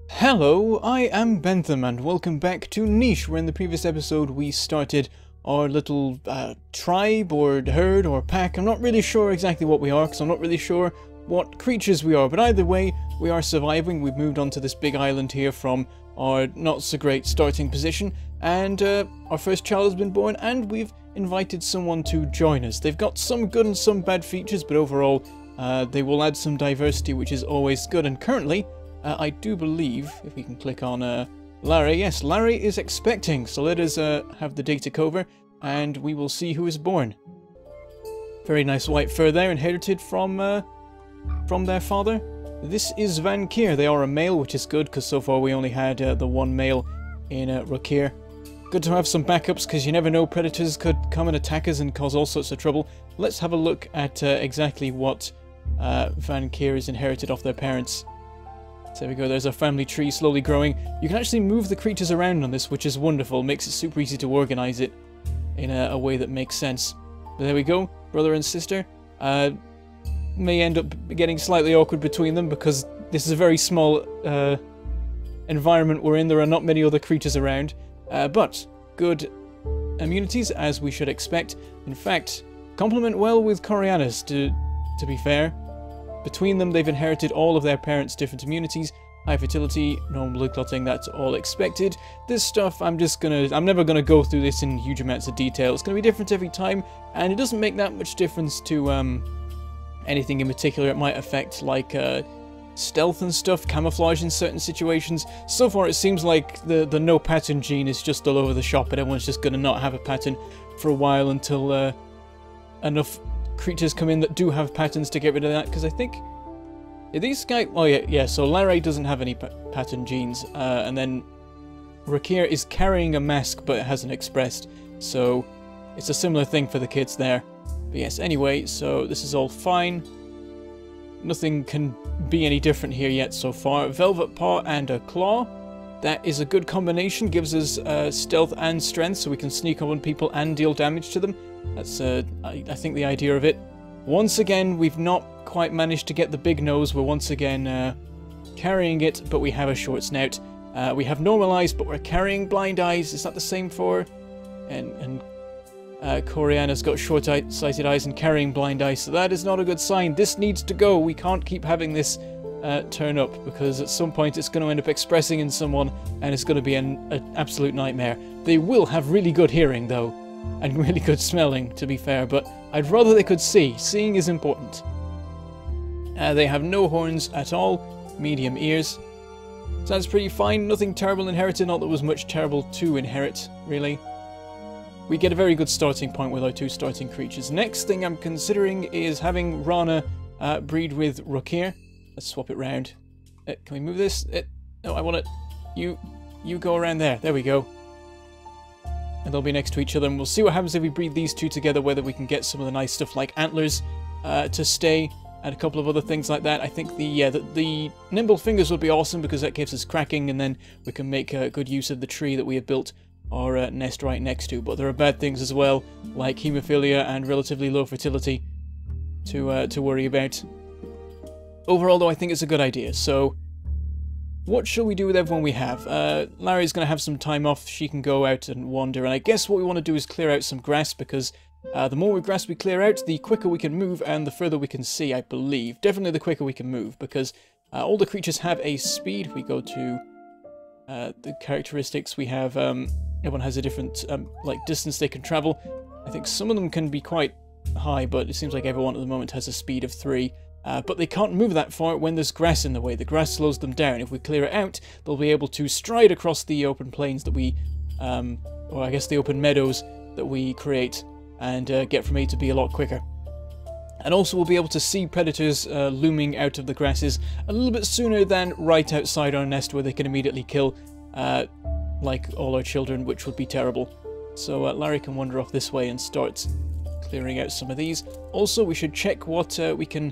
Hello, I am Bentham and welcome back to Niche, where in the previous episode we started our little tribe or herd or pack. I'm not really sure exactly what we are because I'm not really sure what creatures we are, but either way we are surviving. We've moved on to this big island here from our not so great starting position, and our first child has been born and we've invited someone to join us. They've got some good and some bad features, but overall they will add some diversity, which is always good. And currently I do believe, if we can click on Larry, yes, Larry is expecting, so let us have the data cover and we will see who is born. Very nice white fur there, inherited from their father. This is Rokir. They are a male, which is good because so far we only had the one male in Rokir. Good to have some backups because you never know, predators could come and attack us and cause all sorts of trouble. Let's have a look at exactly what Rokir is inherited off their parents. So there we go, there's our family tree slowly growing. You can actually move the creatures around on this, which is wonderful. Makes it super easy to organize it in a way that makes sense. But there we go, brother and sister. May end up getting slightly awkward between them because this is a very small environment we're in. There are not many other creatures around. But good immunities, as we should expect. In fact, complement well with Corianas, to be fair. Between them, they've inherited all of their parents' different immunities. High fertility, normal blood clotting, that's all expected. This stuff, I'm never gonna go through this in huge amounts of detail. It's gonna be different every time, and it doesn't make that much difference to anything in particular. It might affect, like, stealth and stuff, camouflage in certain situations. So far, it seems like the no pattern gene is just all over the shop, and everyone's just gonna not have a pattern for a while until enough creatures come in that do have patterns to get rid of that, because I think these guys, oh yeah, so Larry doesn't have any pattern genes, and then Rokir is carrying a mask but it hasn't expressed, so it's a similar thing for the kids there. But yes, anyway, so this is all fine. Nothing can be any different here yet so far. Velvet Paw and a Claw, that is a good combination, gives us stealth and strength, so we can sneak up on people and deal damage to them. That's, I think, the idea of it. Once again, we've not quite managed to get the big nose. We're once again carrying it, but we have a short snout. We have normal eyes, but we're carrying blind eyes. Is that the same for... And Coriana's got short-sighted eyes and carrying blind eyes, so that is not a good sign. This needs to go. We can't keep having this turn up, because at some point it's going to end up expressing in someone, and it's going to be an absolute nightmare. They will have really good hearing, though, and really good smelling, to be fair, but I'd rather they could see. Seeing is important. They have no horns at all, medium ears. So that's pretty fine, nothing terrible inherited, not that there was much terrible to inherit, really. We get a very good starting point with our two starting creatures. Next thing I'm considering is having Rana breed with Rokir. Let's swap it round. Can we move this? No, I want it. You go around there. There we go. And they'll be next to each other, and we'll see what happens if we breed these two together, whether we can get some of the nice stuff like antlers to stay, and a couple of other things like that. I think the nimble fingers would be awesome, because that gives us cracking, and then we can make good use of the tree that we have built our nest right next to. But there are bad things as well, like hemophilia and relatively low fertility to worry about. Overall, though, I think it's a good idea. So what shall we do with everyone we have? Larry's going to have some time off. She can go out and wander. And I guess what we want to do is clear out some grass, because the more grass we clear out, the quicker we can move and the further we can see, I believe. Definitely the quicker we can move, because all the creatures have a speed. We go to the characteristics. We have, everyone has a different like distance they can travel. I think some of them can be quite high, but it seems like everyone at the moment has a speed of 3. But they can't move that far when there's grass in the way. The grass slows them down. If we clear it out, they'll be able to stride across the open plains that we, or I guess the open meadows that we create, and get from A to B a lot quicker. And also we'll be able to see predators looming out of the grasses a little bit sooner than right outside our nest, where they can immediately kill, like all our children, which would be terrible. So Larry can wander off this way and start clearing out some of these. Also, we should check what we can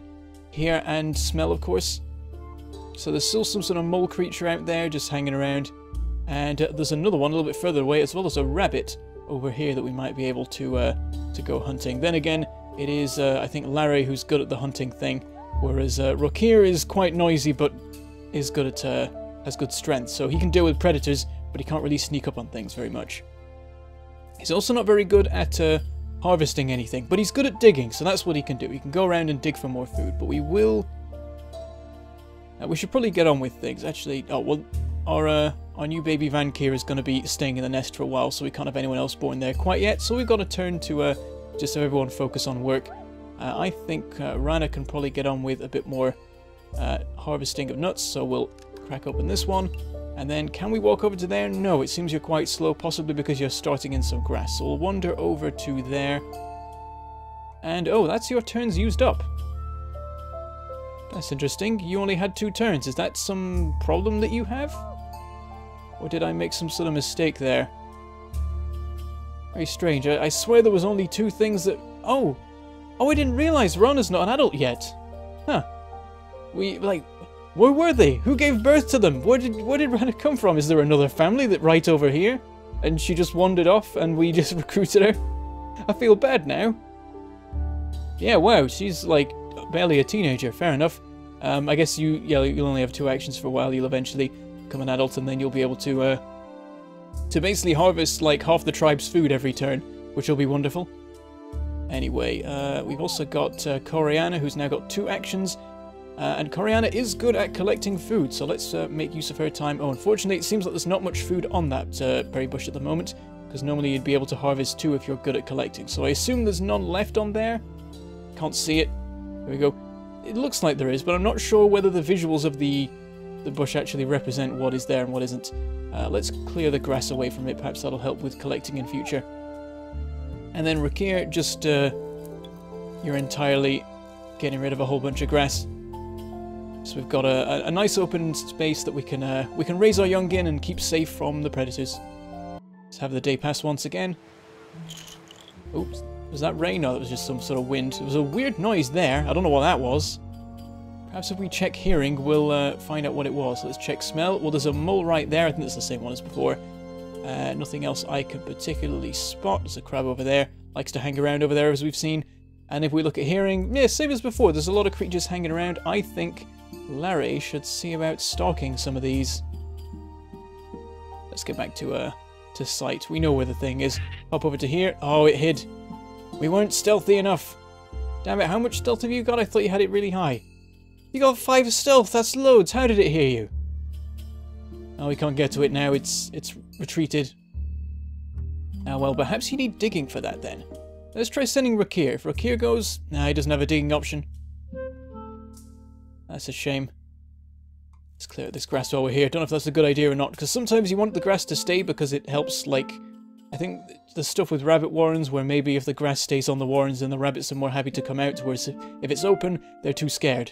hear and smell, of course. So there's still some sort of mole creature out there just hanging around, and there's another one a little bit further away, as well as a rabbit over here that we might be able to go hunting. Then again, it is I think Larry who's good at the hunting thing, whereas Rokir is quite noisy but is good at has good strength, so he can deal with predators, but he can't really sneak up on things very much. He's also not very good at harvesting anything, but he's good at digging, so that's what he can do. He can go around and dig for more food, but we will... we should probably get on with things, actually. Oh, well, our new baby Rokir is going to be staying in the nest for a while, so we can't have anyone else born there quite yet, so we've got to turn to just have everyone focus on work. I think Rana can probably get on with a bit more harvesting of nuts, so we'll crack open this one. And then, can we walk over to there? No, it seems you're quite slow, possibly because you're starting in some grass. So we'll wander over to there. And, oh, that's your turns used up. That's interesting. You only had 2 turns. Is that some problem that you have? Or did I make some sort of mistake there? Very strange. I swear there was only 2 things that... Oh! Oh, I didn't realize Rana's not an adult yet. Huh. Where were they? Who gave birth to them? Where did Rana come from? Is there another family that right over here? And she just wandered off and we just recruited her? I feel bad now. Yeah, wow, she's like barely a teenager. Fair enough. I guess you'll only have 2 actions for a while. You'll eventually become an adult and then you'll be able to basically harvest like half the tribe's food every turn, which will be wonderful. Anyway, we've also got Coriana, who's now got 2 actions. And Coriana is good at collecting food, so let's make use of her time. Oh, unfortunately, it seems like there's not much food on that berry bush at the moment, because normally you'd be able to harvest 2 if you're good at collecting. So I assume there's none left on there. Can't see it. There we go. It looks like there is, but I'm not sure whether the visuals of the bush actually represent what is there and what isn't. Let's clear the grass away from it. Perhaps that'll help with collecting in future. And then Rokir, just you're entirely getting rid of a whole bunch of grass. So we've got a nice open space that we can raise our young in and keep safe from the predators. Let's have the day pass once again. Oops, was that rain? No, that was just some sort of wind. There was a weird noise there. I don't know what that was. Perhaps if we check hearing, we'll find out what it was. Let's check smell. Well, there's a mole right there. I think it's the same one as before. Nothing else I can particularly spot. There's a crab over there. Likes to hang around over there, as we've seen. And if we look at hearing, yeah, same as before. There's a lot of creatures hanging around. I think Larry should see about stalking some of these. Let's get back to sight. We know where the thing is. Hop over to here. Oh, it hid. We weren't stealthy enough. Damn it, how much stealth have you got? I thought you had it really high. You got 5 stealth, that's loads. How did it hear you? Oh, we can't get to it now. It's retreated. Ah, well, perhaps you need digging for that then. Let's try sending Rokir. If Rokir goes... Nah, he doesn't have a digging option. That's a shame. Let's clear this grass while we're here. Don't know if that's a good idea or not, because sometimes you want the grass to stay because it helps, like... I think the stuff with rabbit warrens, where maybe if the grass stays on the warrens, then the rabbits are more happy to come out, whereas if it's open, they're too scared.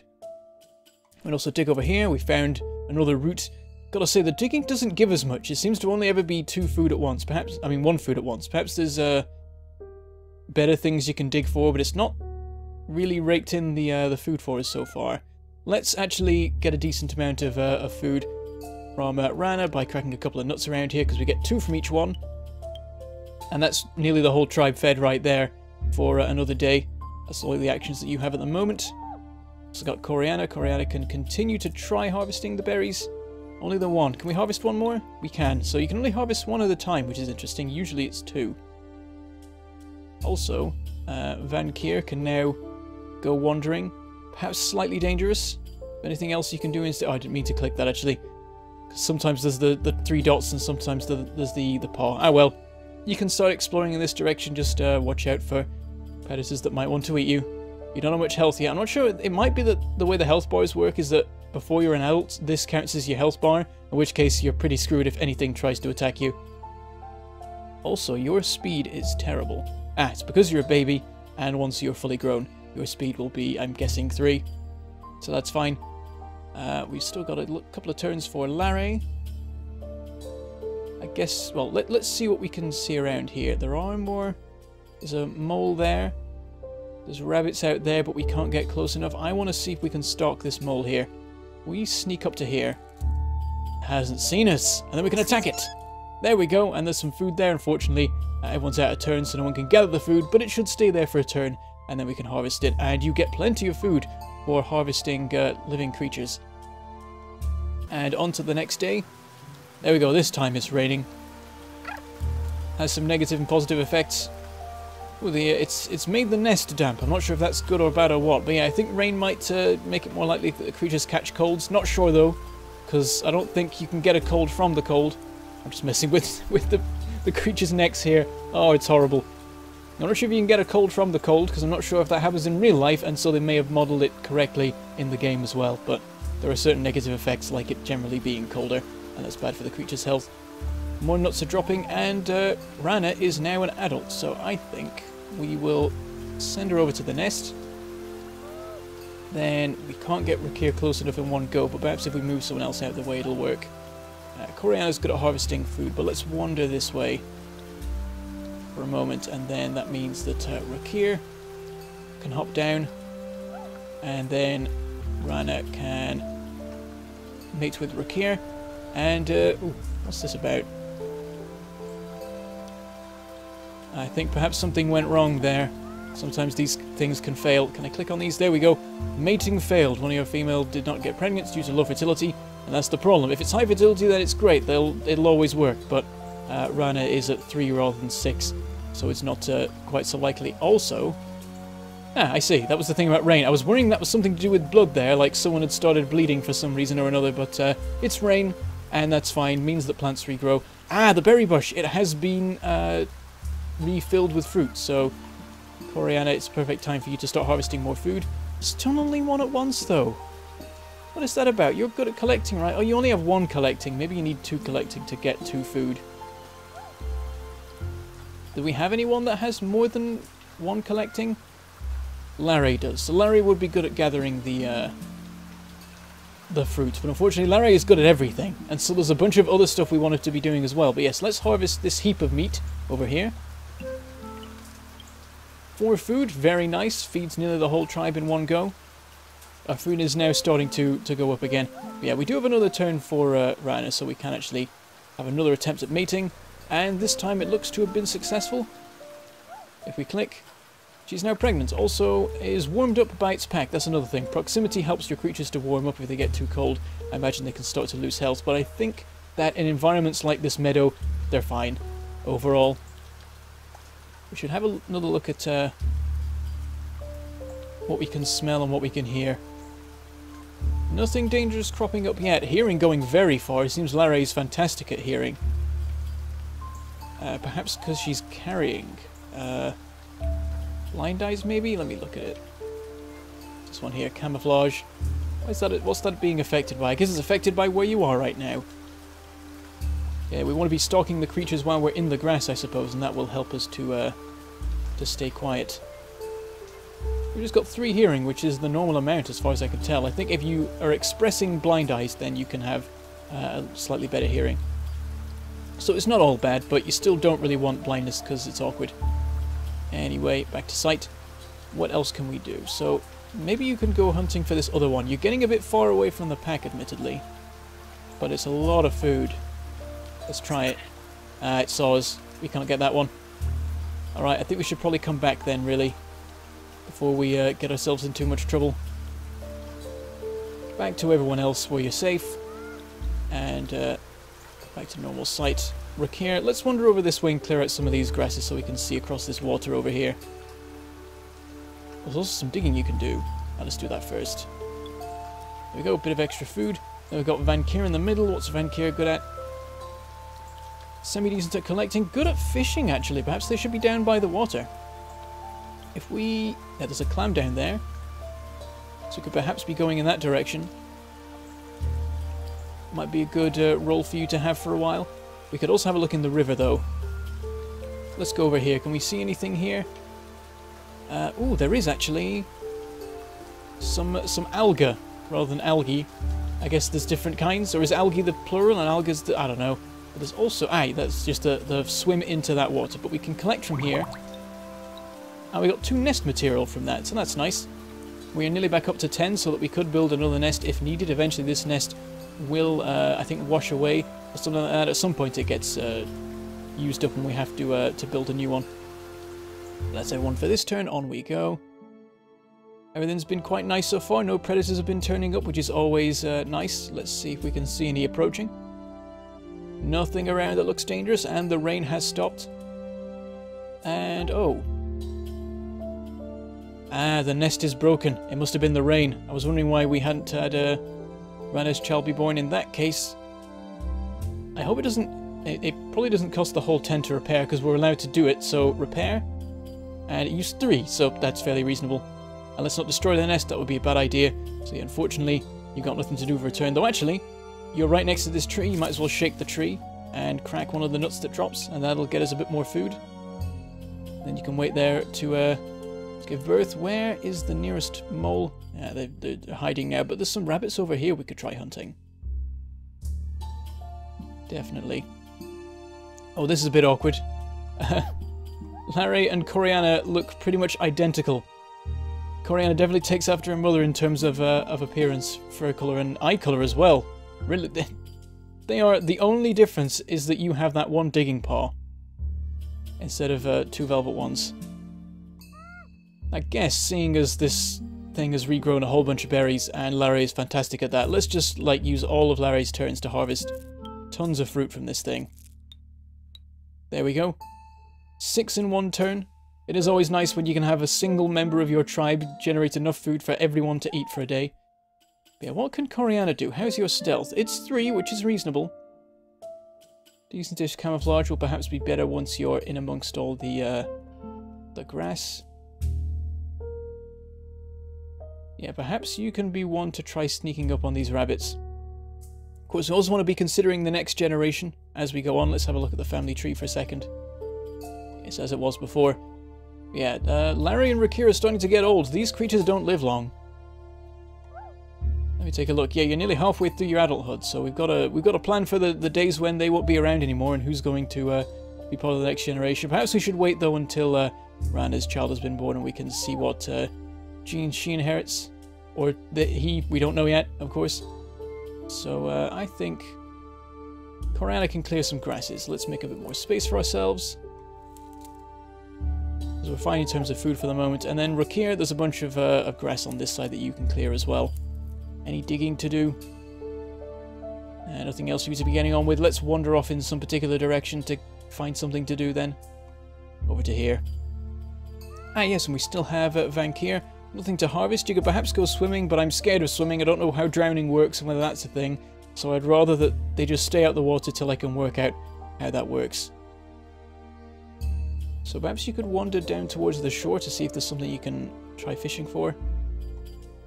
We'll also dig over here. We found another root. Gotta say, the digging doesn't give us much. It seems to only ever be 2 food at once. Perhaps, I mean 1 food at once. Perhaps there's better things you can dig for, but it's not really raked in the food for us so far. Let's actually get a decent amount of food from Rana by cracking a couple of nuts around here, because we get 2 from each one. And that's nearly the whole tribe fed right there for another day. That's all the actions that you have at the moment. Also got Coriana. Coriana can continue to try harvesting the berries. Only the 1. Can we harvest 1 more? We can. So you can only harvest 1 at a time, which is interesting. Usually it's 2. Also, Rokir can now go wandering. Perhaps slightly dangerous. Anything else you can do instead? Oh, I didn't mean to click that actually. Sometimes there's the 3 dots and sometimes there's the paw. Ah well. You can start exploring in this direction. Just watch out for predators that might want to eat you. You don't have much health yet. I'm not sure. It might be that the way the health bars work is that before you're an adult, this counts as your health bar, in which case you're pretty screwed if anything tries to attack you. Also, your speed is terrible. Ah, it's because you're a baby, and once you're fully grown, your speed will be, I'm guessing, 3. So that's fine. We've still got a couple of turns for Larry. I guess, well, let's see what we can see around here. There are more. There's a mole there. There's rabbits out there, but we can't get close enough. I want to see if we can stalk this mole here. We sneak up to here. Hasn't seen us. And then we can attack it. There we go. And there's some food there. Unfortunately, everyone's out of turn, so no one can gather the food, but it should stay there for a turn, and then we can harvest it. And you get plenty of food for harvesting living creatures. And on to the next day. There we go, this time it's raining. Has some negative and positive effects. Ooh, it's made the nest damp. I'm not sure if that's good or bad or what. But yeah, I think rain might make it more likely that the creatures catch colds. Not sure though, because I don't think you can get a cold from the cold. I'm just messing with the creature's necks here. Oh, it's horrible. I'm not sure if you can get a cold from the cold, because I'm not sure if that happens in real life, and so they may have modelled it correctly in the game as well. But there are certain negative effects, like it generally being colder, and that's bad for the creature's health. More nuts are dropping, and Rana is now an adult, so I think we will send her over to the nest. Then we can't get Rokir close enough in one go, but perhaps if we move someone else out of the way it'll work. Coriana's good at harvesting food, but let's wander this way for a moment, and then that means that Rokir can hop down, and then Rana can mate with Rokir, and ooh, what's this about? I think perhaps something went wrong there. Sometimes these things can fail. Can I click on these? There we go. Mating failed. One of your female did not get pregnant due to low fertility, and that's the problem. If it's high fertility, then it's great. It'll always work, but Rana is at 3 rather than 6, so it's not quite so likely. Also, I see. That was the thing about rain. I was worrying that was something to do with blood there, like someone had started bleeding for some reason or another, but it's rain, and that's fine. Means that plants regrow. Ah, the berry bush. It has been refilled with fruit, so Coriana, it's a perfect time for you to start harvesting more food. Still only one at once, though. What is that about? You're good at collecting, right? Oh, you only have 1 collecting. Maybe you need 2 collecting to get 2 food. Do we have anyone that has more than 1 collecting? Larry does. So Larry would be good at gathering the fruits, but unfortunately Larry is good at everything, and so there's a bunch of other stuff we wanted to be doing as well. But yes, let's harvest this heap of meat over here. 4 food, very nice. Feeds nearly the whole tribe in one go. Our food is now starting to go up again. But yeah, we do have another turn for Rana, so we can actually have another attempt at mating. And this time it looks to have been successful. If we click, she's now pregnant. Also is warmed up by its pack. That's another thing. Proximity helps your creatures to warm up if they get too cold. I imagine they can start to lose health, but I think that in environments like this meadow, they're fine overall. We should have another look at what we can smell and what we can hear. Nothing dangerous cropping up yet. Hearing going very far. It seems Larry is fantastic at hearing. Perhaps because she's carrying blind eyes, maybe? Let me look at it. This one here, camouflage. What's that being affected by? I guess it's affected by where you are right now. Yeah, we want to be stalking the creatures while we're in the grass, I suppose, and that will help us to stay quiet. We've just got 3 hearing, which is the normal amount as far as I can tell. I think if you are expressing blind eyes, then you can have slightly better hearing. So it's not all bad, but you still don't really want blindness because it's awkward. Anyway, back to sight. What else can we do? So maybe you can go hunting for this other one. You're getting a bit far away from the pack, admittedly, but it's a lot of food. Let's try it. It saw us. We can't get that one. Alright, I think we should probably come back then, really, before we get ourselves in too much trouble. Back to everyone else where you're safe, and back to normal sight. Rokir, let's wander over this way and clear out some of these grasses so we can see across this water over here. There's also some digging you can do. Now let's do that first. There we go, a bit of extra food. Then we've got Vankir in the middle. What's Vankir good at? Semi-decent at collecting. Good at fishing, actually. Perhaps they should be down by the water. If we... yeah, there's a clam down there. So we could perhaps be going in that direction. Might be a good role for you to have for a while. We could also have a look in the river, though. Let's go over here. Can we see anything here? Ooh, there is actually some alga rather than algae. I guess there's different kinds. Or is algae the plural and alga's the... I don't know. But there's also... that's just the swim into that water. But we can collect from here. And we got 2 nest material from that, so that's nice. We are nearly back up to 10, so that we could build another nest if needed. Eventually this nest will, I think, wash away or something like that. At some point it gets used up and we have to build a new one. That's everyone for this turn. On we go. Everything's been quite nice so far. No predators have been turning up, which is always nice. Let's see if we can see any approaching. Nothing around that looks dangerous, and the rain has stopped. And, oh. Ah, the nest is broken. It must have been the rain. I was wondering why we hadn't had Rana's child be born in that case. I hope it doesn't... It probably doesn't cost the whole 10 to repair, because we're allowed to do it. So, repair. And it used 3, so that's fairly reasonable. And let's not destroy the nest, that would be a bad idea. So yeah, unfortunately, you've got nothing to do with return. Though actually, you're right next to this tree, you might as well shake the tree and crack one of the nuts that drops, and that'll get us a bit more food. Then you can wait there to give birth. Where is the nearest mole? Yeah, they're hiding now, but there's some rabbits over here we could try hunting. Definitely. Oh, this is a bit awkward. Larry and Coriana look pretty much identical. Coriana definitely takes after her mother in terms of appearance, fur colour, and eye colour as well. Really, they are... The only difference is that you have that one digging paw instead of 2 velvet ones. I guess, seeing as this thing has regrown a whole bunch of berries, and Larry is fantastic at that, let's just, like, use all of Larry's turns to harvest tons of fruit from this thing. There we go. 6 in 1 turn. It is always nice when you can have a single member of your tribe generate enough food for everyone to eat for a day. But yeah, what can Coriana do? How's your stealth? It's 3, which is reasonable. Decentish camouflage will perhaps be better once you're in amongst all the grass. Yeah, perhaps you can be one to try sneaking up on these rabbits. Of course, we also want to be considering the next generation as we go on. Let's have a look at the family tree for a second. It's as it was before. Yeah, Larry and Rokir are starting to get old. These creatures don't live long. Let me take a look. Yeah, you're nearly halfway through your adulthood, so we've got a plan for the days when they won't be around anymore and who's going to be part of the next generation. Perhaps we should wait though until Rana's child has been born and we can see what genes she inherits, or we don't know yet, of course. So I think Coriana can clear some grasses. Let's make a bit more space for ourselves. So we're fine in terms of food for the moment. And then Rokir, there's a bunch of grass on this side that you can clear as well. Any digging to do? Nothing else for you to be getting on with. Let's wander off in some particular direction to find something to do then. Over to here. Ah yes, and we still have Vankir. Nothing to harvest. You could perhaps go swimming, but I'm scared of swimming. I don't know how drowning works and whether that's a thing. So I'd rather that they just stay out the water till I can work out how that works. So perhaps you could wander down towards the shore to see if there's something you can try fishing for.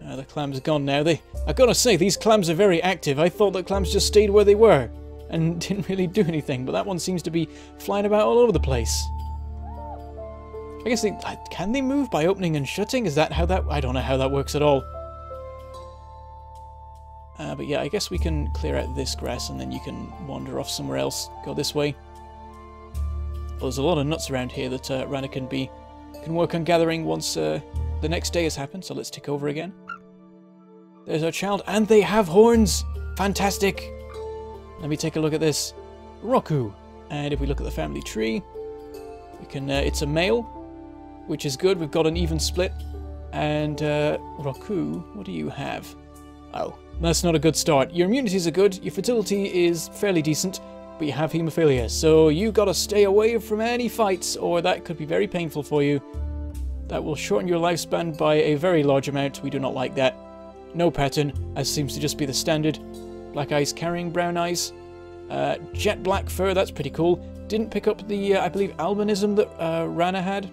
The clam's gone now. I gotta say, these clams are very active. I thought that clams just stayed where they were and didn't really do anything, but that one seems to be flying about all over the place. I guess can they move by opening and shutting? Is that how that... I don't know how that works at all. But yeah, I guess we can clear out this grass and then you can wander off somewhere else. Go this way. Well, there's a lot of nuts around here that Rana can work on gathering once the next day has happened. So let's tick over again. There's our child, and they have horns! Fantastic! Let me take a look at this. Roku. And if we look at the family tree, we can, it's a male, which is good. We've got an even split. And Roku, what do you have? Oh, that's not a good start. Your immunities are good, your fertility is fairly decent, but you have haemophilia, so you gotta stay away from any fights, or that could be very painful for you. That will shorten your lifespan by a very large amount. We do not like that. No pattern, as seems to just be the standard. Black eyes carrying brown eyes. Jet black fur, that's pretty cool. Didn't pick up the, I believe, albinism that Rana had.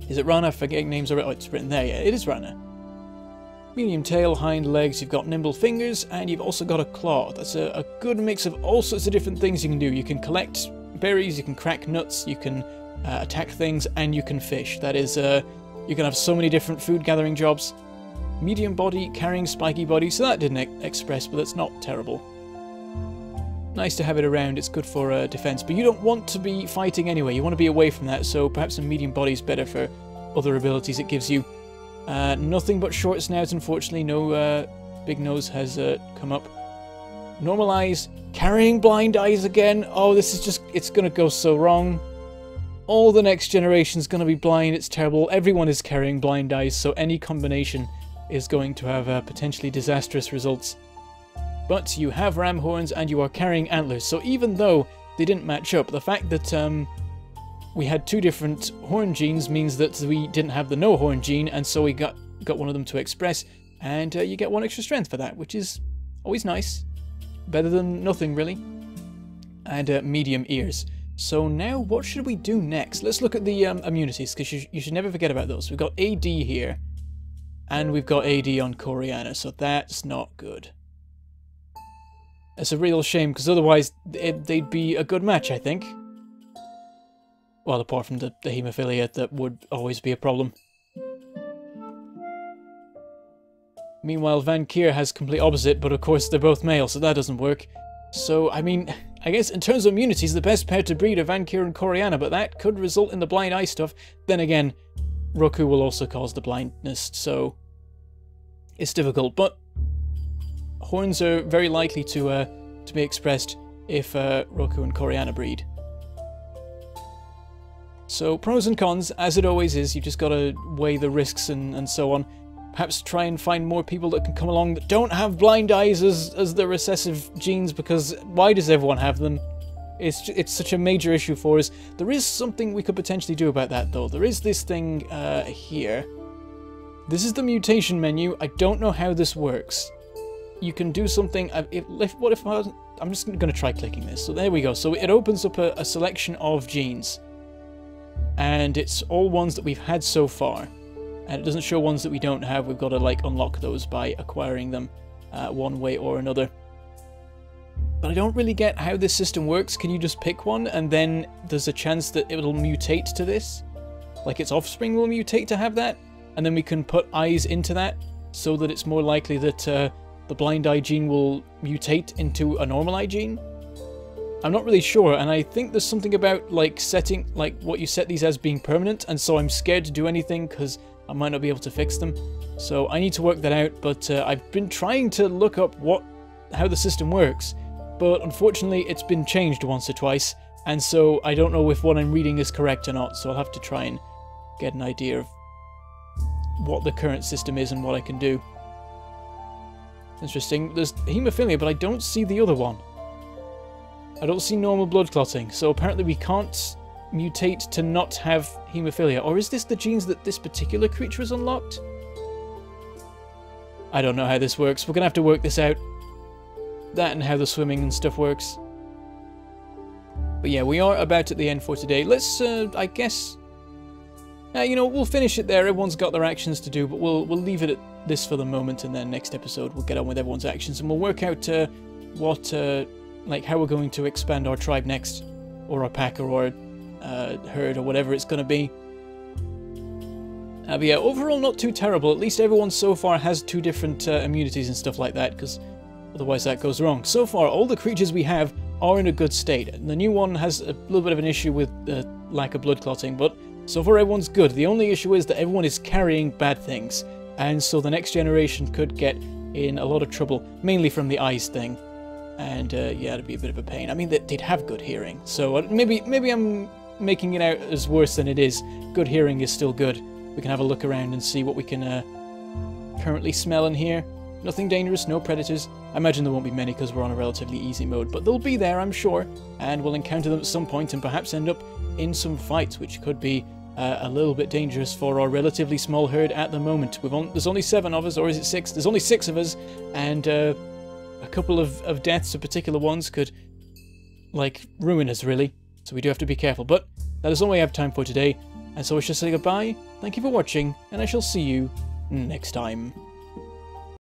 Is it Rana? Forgetting names already. Oh, it's written there. Yeah, it is Rana. Medium tail, hind legs, you've got nimble fingers, and you've also got a claw. That's a good mix of all sorts of different things you can do. You can collect berries, you can crack nuts, you can attack things, and you can fish. That is, you can have so many different food gathering jobs. Medium body, carrying spiky body, so that didn't express, but that's not terrible. Nice to have it around, it's good for defense, but you don't want to be fighting anyway, you want to be away from that, so perhaps a medium body is better for other abilities it gives you. Nothing but short snout, unfortunately, no big nose has come up. Normal eyes, carrying blind eyes again, oh this is just, it's gonna go so wrong. all the next generation's going to be blind. It's terrible. Everyone is carrying blind eyes, so any combination is going to have potentially disastrous results. But you have ram horns and you are carrying antlers, so even though they didn't match up, the fact that we had 2 different horn genes means that we didn't have the no horn gene, and so we got one of them to express, and you get 1 extra strength for that, which is always nice. Better than nothing, really. And medium ears. So now, what should we do next? Let's look at the immunities, because you should never forget about those. We've got AD here, and we've got AD on Coriana, so that's not good. It's a real shame, because otherwise they'd be a good match, I think. Well, apart from the haemophilia, that would always be a problem. Meanwhile, Rokir has complete opposite, but of course they're both male, so that doesn't work. So, I mean, I guess in terms of immunities, the best pair to breed are Rokir and Coriana, but that could result in the blind eye stuff. Then again, Roku will also cause the blindness, so it's difficult. But horns are very likely to be expressed if Roku and Coriana breed. So pros and cons, as it always is, you've just got to weigh the risks and so on. Perhaps try and find more people that can come along that don't have blind eyes as the recessive genes, because why does everyone have them? It's such a major issue for us. There is something we could potentially do about that, though. There is this thing here. This is the mutation menu. I don't know how this works. You can do something. What if I'm just going to try clicking this. So there we go. So it opens up a selection of genes. And it's all ones that we've had so far. And it doesn't show ones that we don't have. We've got to, like, unlock those by acquiring them one way or another. But I don't really get how this system works. Can you just pick one and then there's a chance that it will mutate to this? Like its offspring will mutate to have that? And then we can put eyes into that so that it's more likely that the blind eye gene will mutate into a normal eye gene? I'm not really sure, and I think there's something about, like, setting, like, what you set these as being permanent, and so I'm scared to do anything because I might not be able to fix them. So I need to work that out, but I've been trying to look up how the system works, but unfortunately it's been changed once or twice, and so I don't know if what I'm reading is correct or not, so I'll have to try and get an idea of what the current system is and what I can do. Interesting. There's haemophilia, but I don't see the other one. I don't see normal blood clotting, so apparently we can't mutate to not have haemophilia. Or is this the genes that this particular creature has unlocked? I don't know how this works. We're going to have to work this out. That and how the swimming and stuff works. But yeah, we are about at the end for today. Let's, I guess... you know, we'll finish it there. Everyone's got their actions to do, but we'll leave it at this for the moment, and then next episode we'll get on with everyone's actions, and we'll work out like how we're going to expand our tribe next, or our pack, or our herd, or whatever it's going to be. But yeah, overall not too terrible. At least everyone so far has 2 different immunities and stuff like that, because otherwise that goes wrong. So far, all the creatures we have are in a good state. The new one has a little bit of an issue with the lack of blood clotting, but so far everyone's good. The only issue is that everyone is carrying bad things, and so the next generation could get in a lot of trouble, mainly from the eyes thing. And yeah, it'd be a bit of a pain. I mean, they'd have good hearing, so maybe I'm making it out as worse than it is. Good hearing is still good. We can have a look around and see what we can currently smell in here. Nothing dangerous, no predators. I imagine there won't be many because we're on a relatively easy mode, but they'll be there, I'm sure, and we'll encounter them at some point and perhaps end up in some fights, which could be a little bit dangerous for our relatively small herd at the moment. There's only 7 of us, or is it 6? There's only 6 of us, and a couple of deaths of particular ones could, like, ruin us, really. So we do have to be careful, but that is all we have time for today, and so I shall say goodbye, thank you for watching, and I shall see you next time.